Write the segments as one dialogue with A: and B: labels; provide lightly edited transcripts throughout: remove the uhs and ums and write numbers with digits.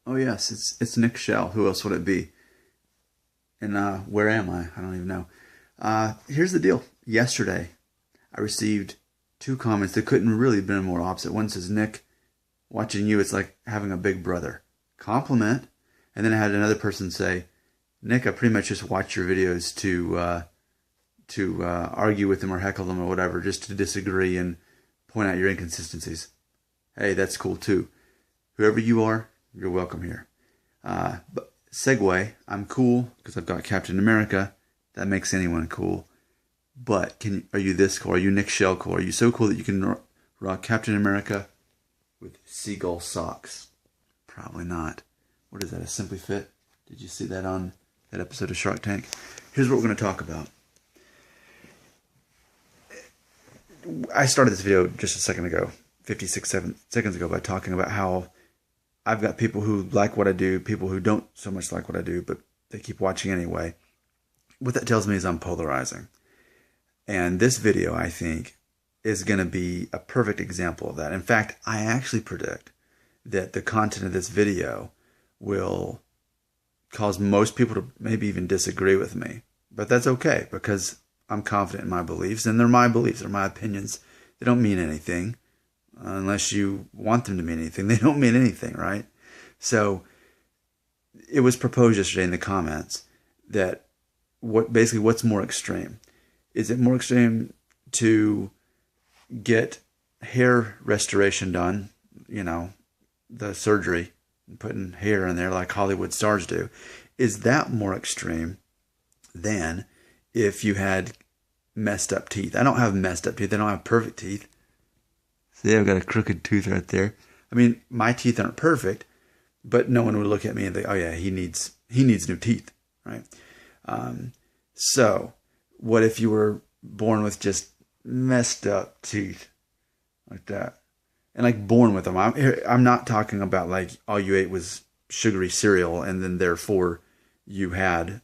A: Oh yes, it's Nick Shell. Who else would it be? And where am I? I don't even know. Here's the deal. Yesterday, I received two comments that couldn't really have been more opposite. One says, "Nick, watching you, it's like having a big brother." Compliment. And then I had another person say, "Nick, I pretty much just watch your videos to argue with them or heckle them or whatever, just to disagree and point out your inconsistencies." Hey, that's cool too. Whoever you are, you're welcome here. But segue, I'm cool because I've got Captain America. That makes anyone cool. But are you this cool? Are you Nick Shell cool? Are you so cool that you can rock Captain America with seagull socks? Probably not. What is that, a Simply Fit? Did you see that on that episode of Shark Tank? Here's what we're going to talk about. I started this video just a second ago, 56 seconds ago, by talking about how I've got people who like what I do, people who don't so much like what I do, but they keep watching anyway. What that tells me is I'm polarizing. And this video, I think, is going to be a perfect example of that. In fact, I actually predict that the content of this video will cause most people to maybe even disagree with me. But that's okay, because I'm confident in my beliefs, and they're my beliefs, they're my opinions. They don't mean anything unless you want them to mean anything. They don't mean anything, right? So it was proposed yesterday in the comments that what's more extreme? Is it more extreme to get hair restoration done, the surgery, putting hair in there like Hollywood stars do? Is that more extreme than if you had messed up teeth? I don't have messed up teeth. I don't have perfect teeth. See, I've got a crooked tooth right there. I mean, my teeth aren't perfect, but no one would look at me and think, "Oh yeah, he needs new teeth," right? So what if you were born with just messed up teeth like that? And like born with them. I'm not talking about like all you ate was sugary cereal and then therefore you had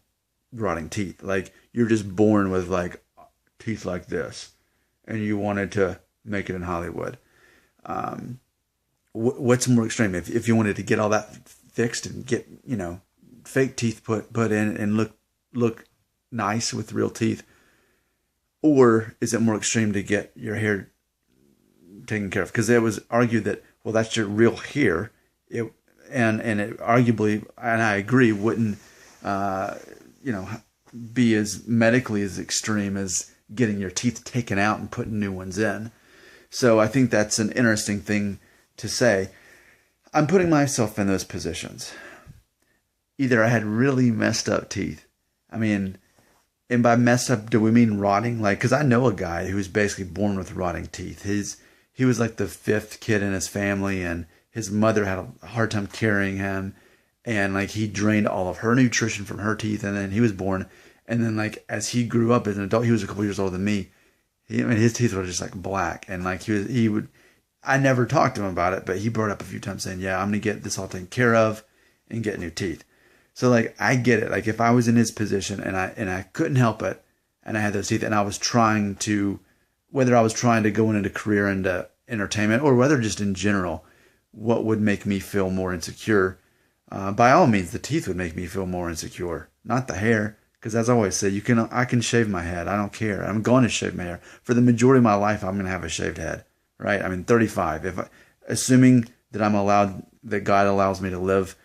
A: rotting teeth. Like you're just born with like teeth like this and you wanted to make it in Hollywood. What's more extreme? If you wanted to get all that fixed and get, fake teeth put in and look nice with real teeth, or is it more extreme to get your hair taken care of? Because it was argued that, well, that's your real hair, and it arguably, and I agree, wouldn't be as medically as extreme as getting your teeth taken out and putting new ones in. So I think that's an interesting thing to say. I'm putting myself in those positions. Either I had really messed up teeth. I mean, and by messed up, do we mean rotting? Like, because I know a guy who was basically born with rotting teeth. He was like the fifth kid in his family, and his mother had a hard time carrying him, and like he drained all of her nutrition from her teeth, and then he was born, and then like as he grew up as an adult, he was a couple years older than me. His teeth were just like black, and like he would. I never talked to him about it, but he brought it up a few times saying, "Yeah, I'm gonna get this all taken care of and get new teeth." So like I get it. Like if I was in his position and I couldn't help it, and I had those teeth, and I was trying to, whether I was trying to go into a career into entertainment or whether just in general, what would make me feel more insecure? By all means, the teeth would make me feel more insecure, not the hair. Because as I always say, I can shave my head. I don't care. I'm going to shave my hair. For the majority of my life, I'm going to have a shaved head, right? I mean, 35. Assuming that that God allows me to live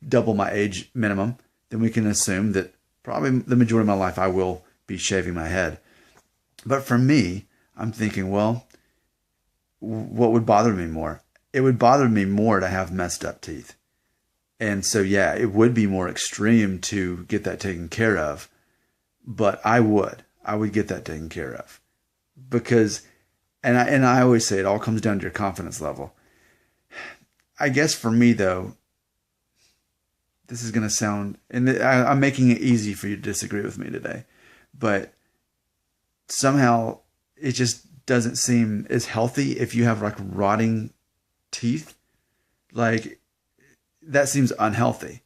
A: double my age minimum, then we can assume that probably the majority of my life I will be shaving my head. But for me, I'm thinking, well, what would bother me more? It would bother me more to have messed up teeth. And so, yeah, it would be more extreme to get that taken care of, but I would get that taken care of because, and I always say it all comes down to your confidence level. I guess for me though, this is going to sound, and I'm making it easy for you to disagree with me today, but somehow it just doesn't seem as healthy if you have like rotting teeth. Like, that seems unhealthy.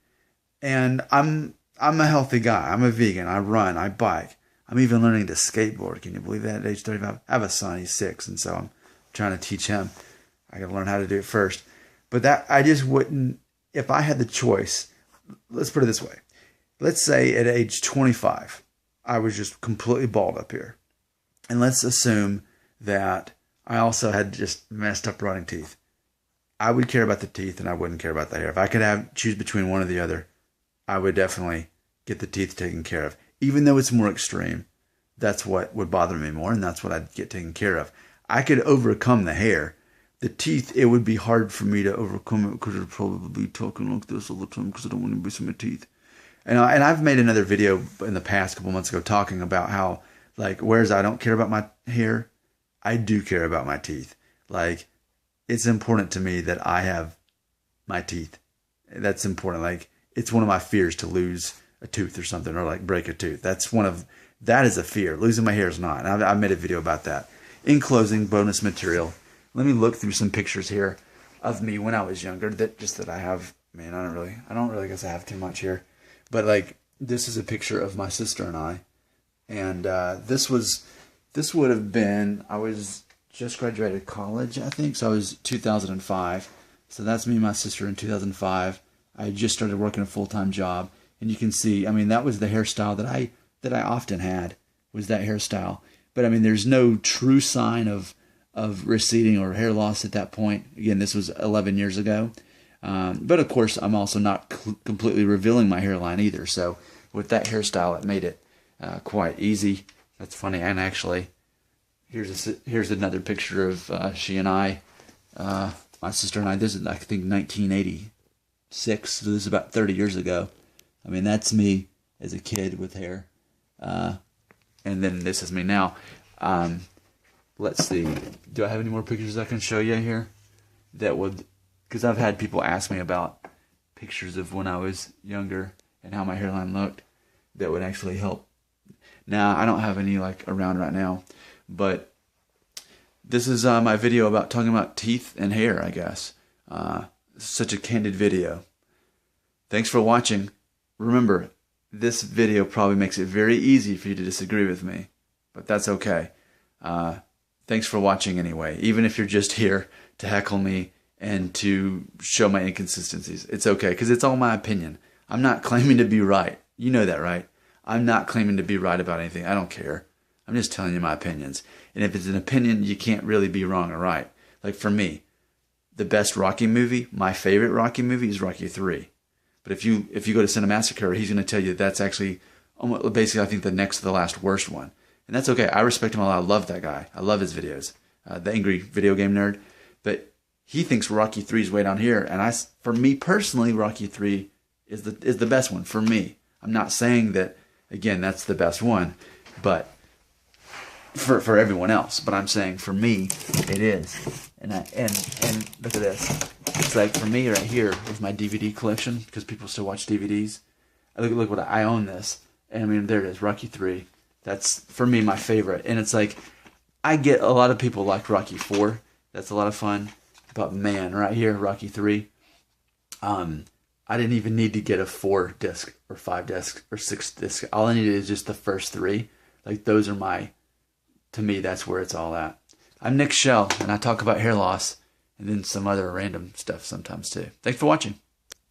A: And I'm a healthy guy. I'm a vegan. I run. I bike. I'm even learning to skateboard. Can you believe that at age 35? I have a son. He's 6. And so I'm trying to teach him. I got to learn how to do it first. But that, I just wouldn't, if I had the choice, let's put it this way. Let's say at age 25, I was just completely bald up here. And let's assume that I also had just messed up rotting teeth. I would care about the teeth and I wouldn't care about the hair. If I could choose between one or the other, I would definitely get the teeth taken care of. Even though it's more extreme, that's what would bother me more, and that's what I'd get taken care of. I could overcome the hair. The teeth, it would be hard for me to overcome it because I'd probably be talking like this all the time because I don't want to miss my teeth. And I've made another video in the past couple months ago talking about how, like, whereas I don't care about my hair, I do care about my teeth. Like, it's important to me that I have my teeth. That's important. Like, it's one of my fears to lose a tooth or something, or like break a tooth. That is a fear. Losing my hair is not. And I've made a video about that. In closing, bonus material. Let me look through some pictures here of me when I was younger. That I have. Man, I don't really guess I have too much here. But like, this is a picture of my sister and I. And this would have been, I was just graduated college, I think. So I was 2005. So that's me and my sister in 2005. I just started working a full-time job. And you can see, I mean, that was the hairstyle that I often had, was that hairstyle. But I mean, there's no true sign of receding or hair loss at that point. Again, this was 11 years ago. But of course, I'm also not completely revealing my hairline either. So with that hairstyle, it made it quite easy. That's funny. And actually, here's another picture of she and I, my sister and I. This is, I think, 1986. So this is about 30 years ago. I mean, that's me as a kid with hair. And then this is me now. Let's see. Do I have any more pictures I can show you here? That would, because I've had people ask me about pictures of when I was younger and how my hairline looked. That would actually help. Now, I don't have any like around right now, but this is my video about talking about teeth and hair, I guess. Such a candid video. Thanks for watching. Remember, this video probably makes it very easy for you to disagree with me, but that's okay. Thanks for watching anyway, even if you're just here to heckle me and to show my inconsistencies. It's okay, because it's all my opinion. I'm not claiming to be right. You know that, right? I'm not claiming to be right about anything. I don't care. I'm just telling you my opinions. And if it's an opinion, you can't really be wrong or right. Like for me, the best Rocky movie, my favorite Rocky movie is Rocky 3. But if you go to Cinemassacre, he's going to tell you that's actually basically, I think, the next to the last worst one. And that's okay. I respect him a lot. I love that guy. I love his videos. The Angry Video Game Nerd. But he thinks Rocky 3 is way down here. And for me personally, Rocky 3 is the best one for me. I'm not saying that, again, that's the best one, but for everyone else. But I'm saying for me, it is. And look at this. It's like for me right here with my DVD collection, because people still watch DVDs. Look what I own this. And I mean, there it is, Rocky 3. That's, for me, my favorite. And it's like, I get a lot of people like Rocky 4. That's a lot of fun. But man, right here, Rocky 3. I didn't even need to get a 4-disc or 5-disc or 6-disc. All I needed is just the first 3. Like, those are to me, that's where it's all at. I'm Nick Shell, and I talk about hair loss and then some other random stuff sometimes too. Thanks for watching.